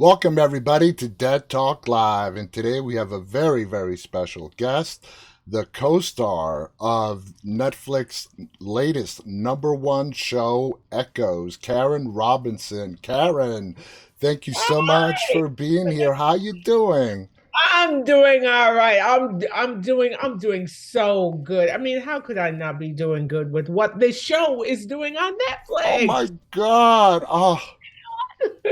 Welcome, everybody, to Dead Talk Live. And today we have a very, very special guest, the co star of Netflix latest number one show, Echoes, Karen Robinson. Karen, thank you so much Hi, for being here. How you doing? I'm doing all right. I'm doing so good. I mean, how could I not be doing good with what this show is doing on Oh Netflix? my God. Oh,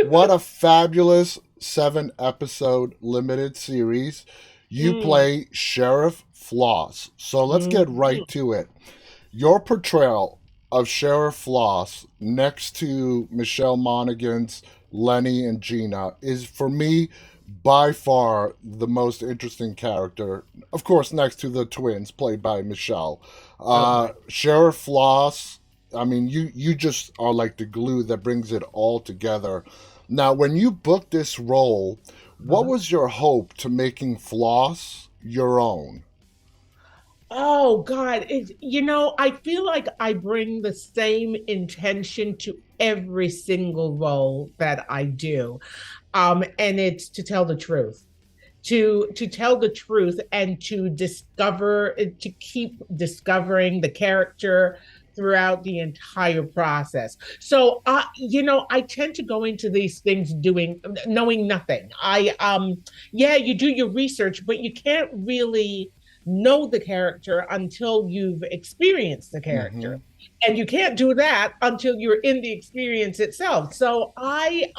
what a fabulous 7 episode limited series. You Mm, play Sheriff Floss. So let's get right mhm. to it. Your portrayal of Sheriff Floss next to Michelle Monaghan's Lenny and Gina is, for me, by far the most interesting character. Of course, next to the twins played by Michelle. Oh my. Sheriff Floss, I mean, you just are like the glue that brings it all together. Now, when you booked this role, what Uh-huh. was your hope to making Floss your own? Oh God, I feel like I bring the same intention to every single role that I do. And it's to tell the truth. To tell the truth and to keep discovering the character throughout the entire process. So I tend to go into these things doing knowing nothing. Yeah, you do your research, but you can't really know the character until you've experienced the Mm-hmm. character. And you can't do that until you're in the experience itself. So I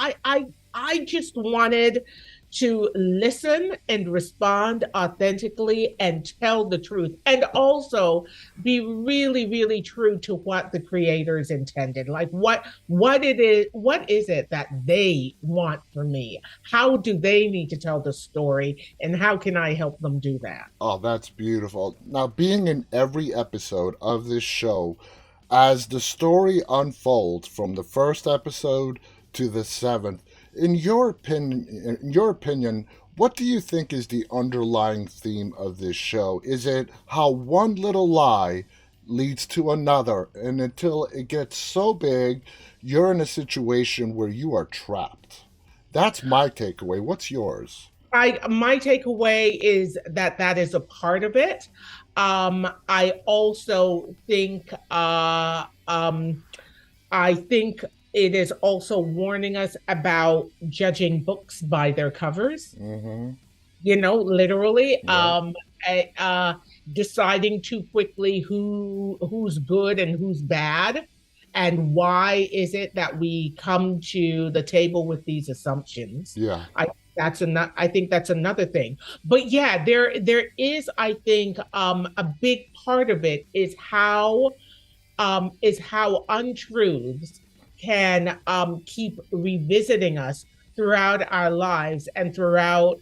just wanted to listen and respond authentically and tell the truth, and also be really really true to what the creators intended, like what is it that they want from me, how do they need to tell the story, and how can I help them do that. Oh, that's beautiful. Now, being in every episode of this show, as the story unfolds from the first episode to the seventh, in your opinion, what do you think is the underlying theme of this show? Is it how one little lie leads to another, and until it gets so big, you're in a situation where you are trapped? That's my takeaway. What's yours? My takeaway is that that is a part of it. I also think I think it is also warning us about judging books by their covers, Mm-hmm. literally. Yep. I- uh, Deciding too quickly who's good and who's bad, and why is it that we come to the table with these assumptions. Yeah. I think that's another thing. But yeah, there is, I think, a big part of it is how untruths can keep revisiting us throughout our lives and throughout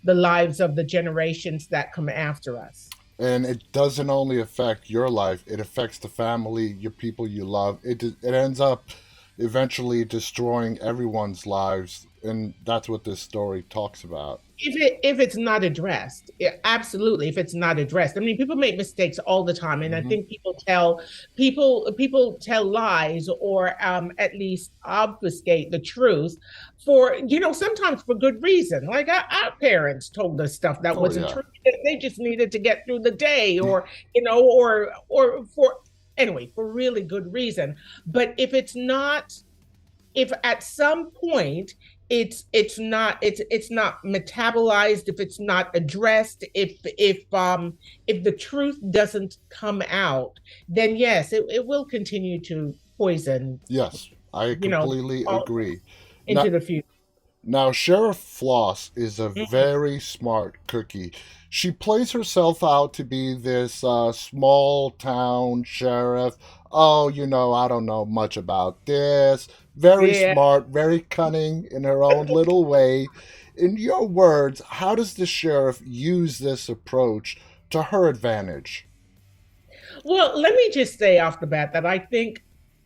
the lives of the generations that come after us. And it doesn't only affect your life, it affects the family, your people you love. It ends up eventually destroying everyone's lives, and that's what this story talks about. If it's not addressed, yeah, absolutely, if it's not addressed. I mean, people make mistakes all the time, and I Hmm. think people tell lies, or at least obfuscate the truth for, sometimes for good reason. Like our parents told us stuff that Oh wasn't yeah. true. They just needed to get through the day, or for anyway, for really good reason. But if at some point it's not metabolized, if it's not addressed, if the truth doesn't come out, then yes, it will continue to poison, Yes, I you know completely all agree. into Now, the future. now Sheriff Floss is a very smart cookie. She plays herself out to be this small town sheriff. Oh, I don't know much about this. Very Yeah. smart, very cunning in her own little way. In your words, how does the sheriff use this approach to her advantage? Well, let me just say off the bat that I think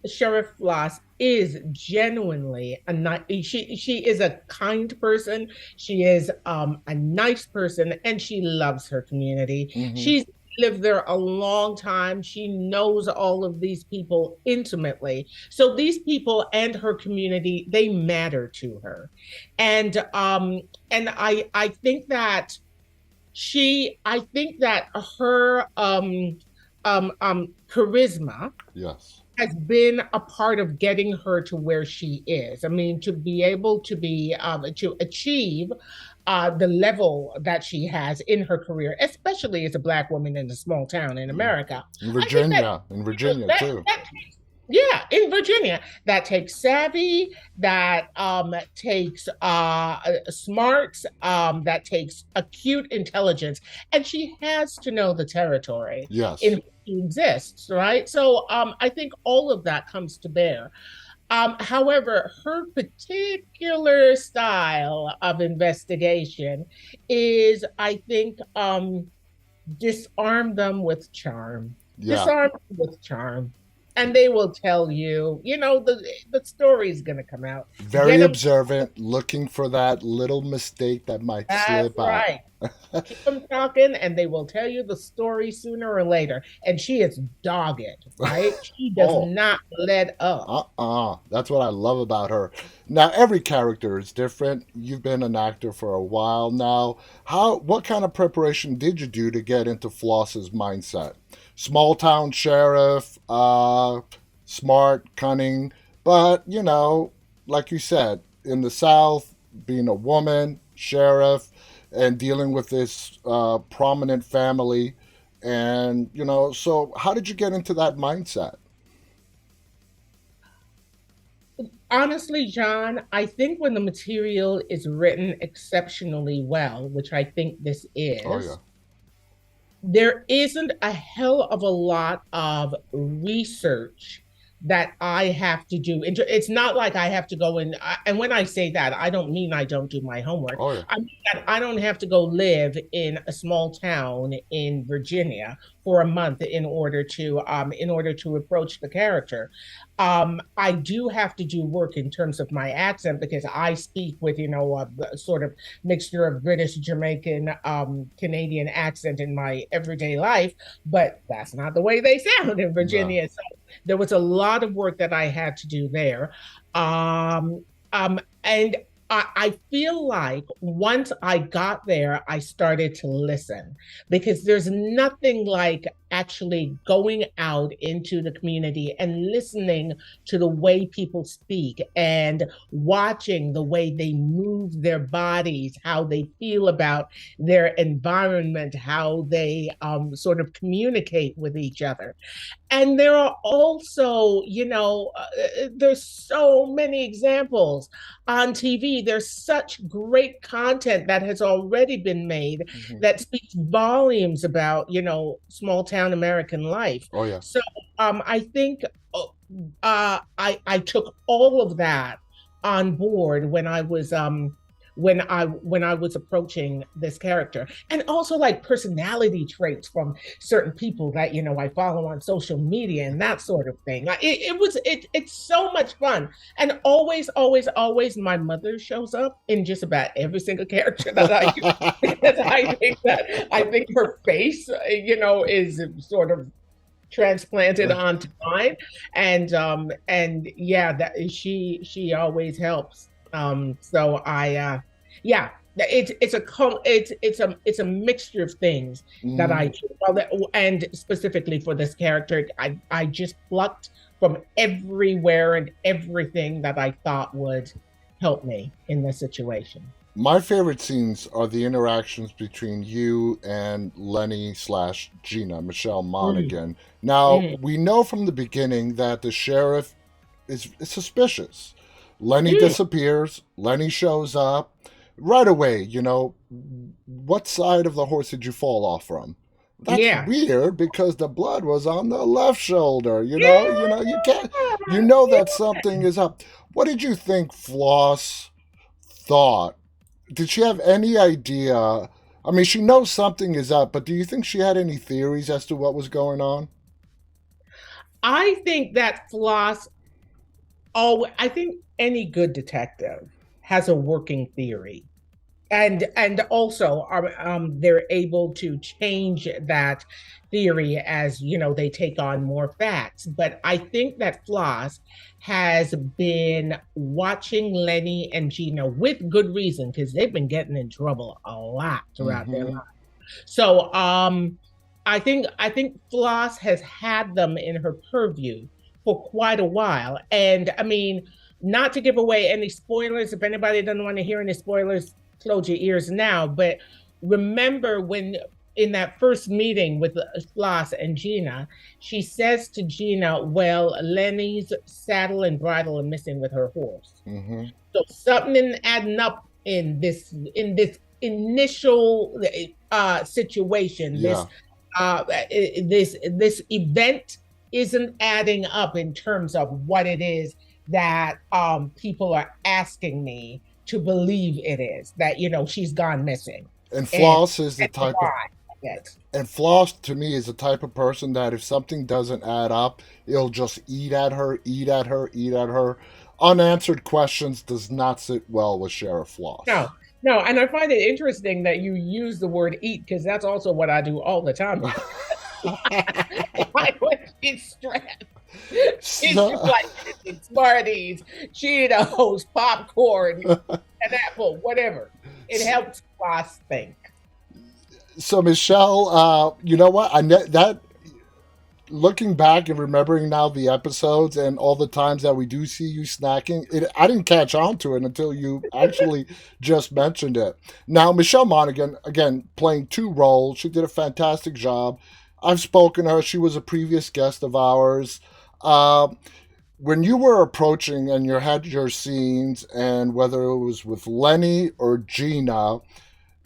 Sheriff Floss is genuinely a nice. She is a kind person. She is a nice person, and she loves her community. Hmm. She's lived there a long time. She knows all of these people intimately. So these people and her community, they matter to her. And I think that I think that her charisma Yes. has been a part of getting her to where she is. I mean, to be able to be to achieve the level that she has in her career, especially as a Black woman in a small town in Mm. America. In I think that Virginia. In Virginia, that too. that yeah, in Virginia, that takes savvy, that takes smarts, that takes acute intelligence, and she has to know the territory in Yes. which she exists, right? So I think all of that comes to bear. However, her particular style of investigation is, I think, disarm them with charm. Yeah. Disarm them with charm. And they will tell you, the story's gonna come out. Get Very them. observant, looking for that little mistake that might That's slip out. right. Keep them talking, and they will tell you the story sooner or later. And she is dogged, right? She does Oh, not let up. That's what I love about her. Now, every character is different. You've been an actor for a while now. What kind of preparation did you do to get into Floss's mindset? Small town sheriff, smart, cunning, but, like you said, in the South, being a woman, sheriff, and dealing with this prominent family. And, so how did you get into that mindset? Honestly, John, I think when the material is written exceptionally well, which I think this Oh, yeah. is, there isn't a hell of a lot of research that I have to do. It's not like I have to go in. And when I say that, I don't mean I don't do my homework. Oh, yeah. I mean that I don't have to go live in a small town in Virginia for a month in order to approach the character. I do have to do work in terms of my accent because I speak with, a sort of mixture of British, Jamaican, Canadian accent in my everyday life, but that's not the way they sound in No. Virginia. So there was a lot of work that I had to do there. And I feel like once I got there, I started to listen because there's nothing like actually going out into the community and listening to the way people speak and watching the way they move their bodies, how they feel about their environment, how they sort of communicate with each other. And there are also, there's so many examples on TV. There's such great content that has already been made Mhm. that speaks volumes about, small town American life. Oh, yeah. So I think I took all of that on board when I was approaching this character, and also like personality traits from certain people that I follow on social media and that sort of thing. It's so much fun, and always my mother shows up in just about every single character that I do. Because I think her face, is sort of transplanted onto mine, and yeah, that she always helps. So yeah, it's a mixture of things that I Mm, do. And specifically for this character, I just plucked from everywhere and everything that I thought would help me in this situation. my favorite scenes are the interactions between you and Lenny slash Gina, Michelle Mm, Monaghan. Now, mm, we know from the beginning that the sheriff is suspicious. Lenny mm. disappears, Lenny shows up. Right away, what side of the horse did you fall off from? That's Yeah. weird because the blood was on the left shoulder. You can't, that something is up. What did you think Floss thought? Did she have any idea? I mean, she knows something is up, but do you think she had any theories as to what was going on? I think that Floss, I think any good detective has a working theory. And also they're able to change that theory as they take on more facts. But I think that Floss has been watching Lenny and Gina with good reason, because they've been getting in trouble a lot throughout their Hmm. life. So I think Floss has had them in her purview for quite a while. And I mean, not to give away any spoilers, if anybody doesn't want to hear any spoilers, close your ears now. But remember when in that first meeting with Floss and Gina, she says to Gina, "Well, Lenny's saddle and bridle are missing with her horse." Hmm. So something isn't adding up in this initial situation. Yeah. This event isn't adding up in terms of what it is that people are asking me to believe it is. That she's gone missing, And and Floss is the that's type of why. Yes. and Floss to me is the type of person that if something doesn't add up, it'll just eat at her, eat at her, eat at her. Unanswered questions does not sit well with Sheriff No, Floss. no, and I find it interesting that you use the word eat, because that's also what I do all the time. I would be stressed. It's just So, like Smarties, Cheetos, popcorn, an apple, whatever. It helps us think. so Michelle, you know what? That looking back and remembering now the episodes and all the times that we do see you snacking, I didn't catch on to it until you actually just mentioned it. Now, Michelle Monaghan, again, playing two roles, she did a fantastic job. I've spoken to her. She was a previous guest of ours. Uh, when you were approaching and you had your scenes, and whether it was with Lenny or Gina,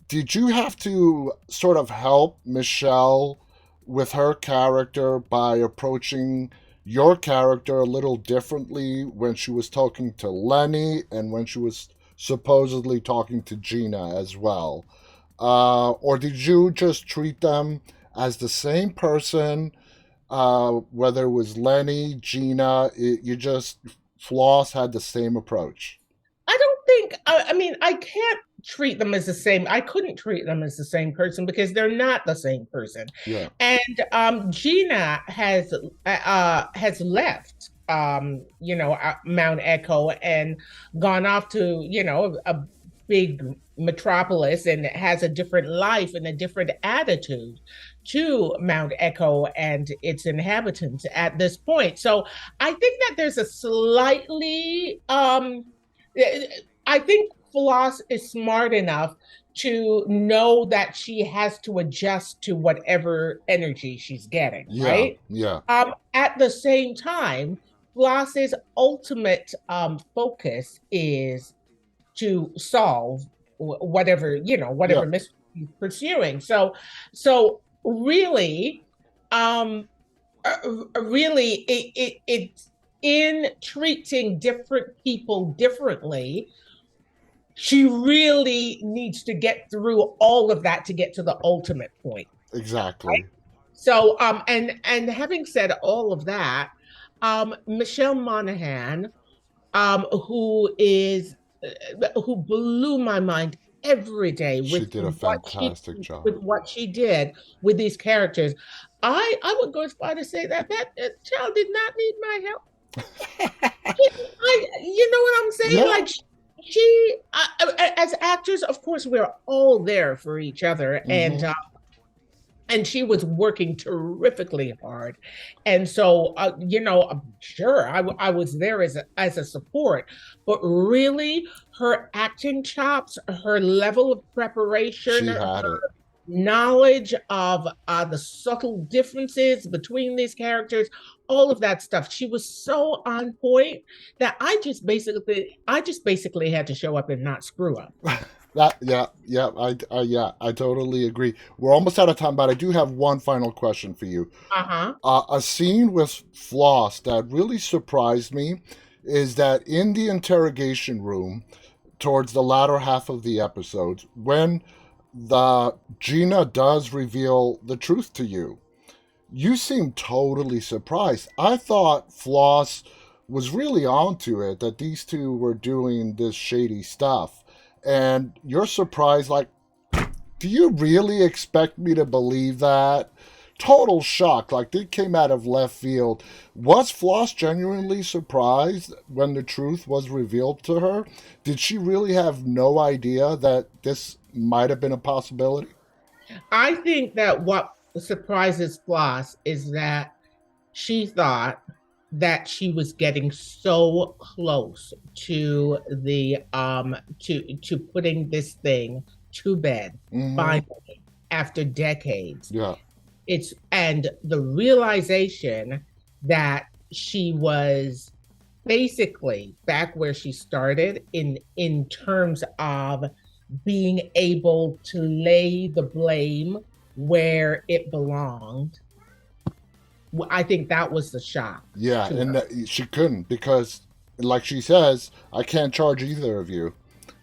did you have to sort of help Michelle with her character by approaching your character a little differently when she was talking to Lenny and when she was supposedly talking to Gina as well? Or did you just treat them as the same person, whether it was Lenny, Gina, you just, Floss had the same approach? I don't think, I mean, I can't treat them as the same. I couldn't treat them as the same person because they're not the same person. Yeah. And Gina has left Mount Echo and gone off to a big metropolis, and has a different life and a different attitude to Mount Echo and its inhabitants at this point. So I think that there's a slightly I think Floss is smart enough to know that she has to adjust to whatever energy she's getting, Yeah. right? Yeah. At the same time, Floss's ultimate focus is to solve Yeah. whatever mystery he's pursuing. So really, um, really, it's in treating different people differently. She really needs to get through all of that to get to the ultimate point, right? Exactly. So and having said all of that, Michelle Monaghan, who blew my mind every day She did a fantastic with job. what she did with these characters. I would go as far to say that child did not need my help. You know what I'm saying? Yeah. Like as actors, of course, we're all there for each other, Hmm. and she was working terrifically hard. And so, I'm sure I was there as a support, but really, her acting chops, her level of preparation, She her had it. knowledge of the subtle differences between these characters, all of that stuff. She was so on point that I just basically had to show up and not screw up. That yeah, I totally agree. We're almost out of time, but I do have one final question for you. Uh-huh. A scene with Floss that really surprised me is that in the interrogation room, towards the latter half of the episodes, when the Gina does reveal the truth to you, you seem totally surprised. I thought Floss was really onto it, that these two were doing this shady stuff. and you're surprised, like, do you really expect me to believe that? Total shock, like it came out of left field. Was Floss genuinely surprised when the truth was revealed to her? Did she really have no idea that this might have been a possibility? I think that what surprises Floss is that she thought that she was getting so close to to putting this thing to bed Mm-hmm. finally after decades. Yeah. It's and the realization that she was basically back where she started in terms of being able to lay the blame where it belonged. I think that was the shock Yeah, to and her. she couldn't because, like she says, I can't charge either of you.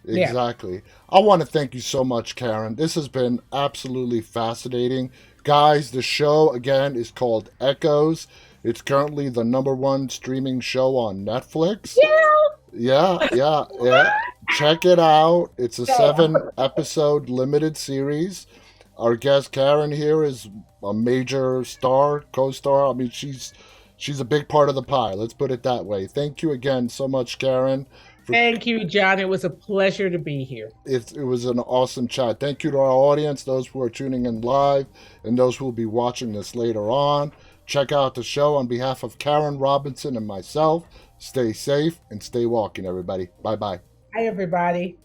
Yeah. Exactly. I want to thank you so much, Karen. This has been absolutely fascinating. Guys, the show, again, is called Echoes. It's currently the number one streaming show on Netflix. Yeah. Yeah, yeah, yeah. Check it out. It's a Yeah. 7 episode limited series. Our guest Karen here is a major star, co-star. I mean, she's a big part of the pie. Let's put it that way. Thank you again so much, Karen. For Thank you, John. It was a pleasure to be here. it was an awesome chat. Thank you to our audience, those who are tuning in live, and those who will be watching this later on. Check out the show on behalf of Karen Robinson and myself. Stay safe and stay walking, everybody. Bye bye. Hi, everybody.